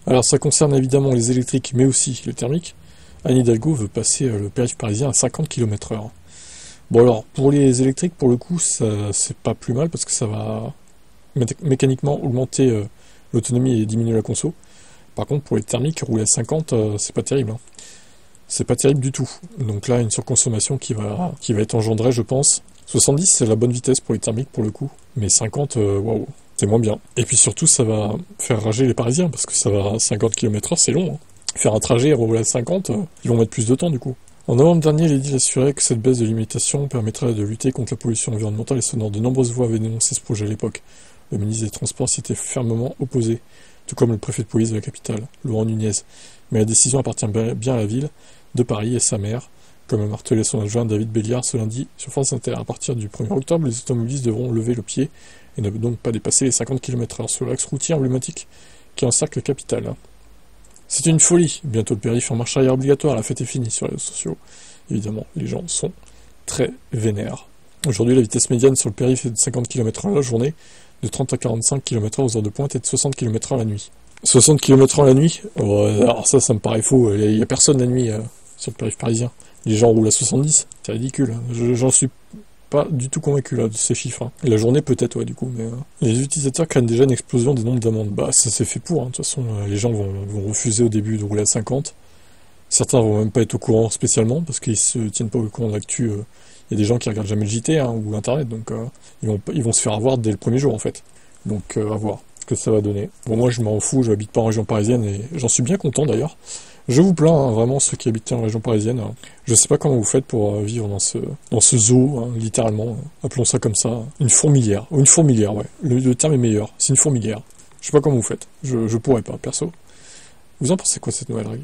Alors ça concerne évidemment les électriques, mais aussi le thermique. Anne Hidalgo veut passer le périph' parisien à 50 km/h. Bon alors, pour les électriques, pour le coup, ça c'est pas plus mal parce que ça va mécaniquement augmenter l'autonomie et diminuer la conso. Par contre, pour les thermiques, rouler à 50, c'est pas terrible, hein. C'est pas terrible du tout. Donc là, une surconsommation qui va être engendrée, je pense. 70, c'est la bonne vitesse pour les thermiques, pour le coup. Mais 50, waouh, c'est moins bien. Et puis surtout, ça va faire rager les Parisiens, parce que ça va à 50 km/h, c'est long, hein. Faire un trajet et rouler à 50, ils vont mettre plus de temps, du coup. En novembre dernier, l'Édile assurait que cette baisse de limitation permettrait de lutter contre la pollution environnementale et sonore. De nombreuses voix avaient dénoncé ce projet à l'époque. Le ministre des Transports s'y était fermement opposé, tout comme le préfet de police de la capitale, Laurent Nunez. Mais la décision appartient bien à la ville de Paris et sa maire, comme a martelé son adjoint David Béliard ce lundi sur France Inter. À partir du 1er octobre, les automobilistes devront lever le pied et ne donc pas dépasser les 50 km/h sur l'axe routier emblématique qui encercle la capitale. C'est une folie. Bientôt le périph' en marche arrière obligatoire. La fête est finie sur les réseaux sociaux. Évidemment, les gens sont très vénères. Aujourd'hui, la vitesse médiane sur le périph' est de 50 km/h la journée, de 30 à 45 km/h aux heures de pointe et de 60 km/h la nuit. 60 km/h la nuit, alors ça me paraît faux. Il n'y a personne la nuit sur le périph' parisien. Les gens roulent à 70, c'est ridicule. J'en suis pas du tout convaincu là de ces chiffres, hein. Et la journée peut-être, ouais, du coup, mais les utilisateurs craignent déjà une explosion des nombres d'amendes. Bah, ça c'est fait pour, hein. De toute façon, les gens vont refuser au début de rouler à 50. Certains vont même pas être au courant spécialement, parce qu'ils se tiennent pas au courant de l'actu. Il y a des gens qui regardent jamais le JT, hein, ou Internet, donc ils vont se faire avoir dès le premier jour, en fait. Donc, à voir ce que ça va donner. Bon, moi, je m'en fous, je n'habite pas en région parisienne, et j'en suis bien content, d'ailleurs. Je vous plains, hein, vraiment, ceux qui habitent en région parisienne. Je sais pas comment vous faites pour vivre dans ce zoo, hein, littéralement. Appelons ça comme ça. Une fourmilière. Ou une fourmilière, ouais. Le terme est meilleur. C'est une fourmilière. Je sais pas comment vous faites. Je pourrais pas, perso. Vous en pensez quoi, cette nouvelle règle?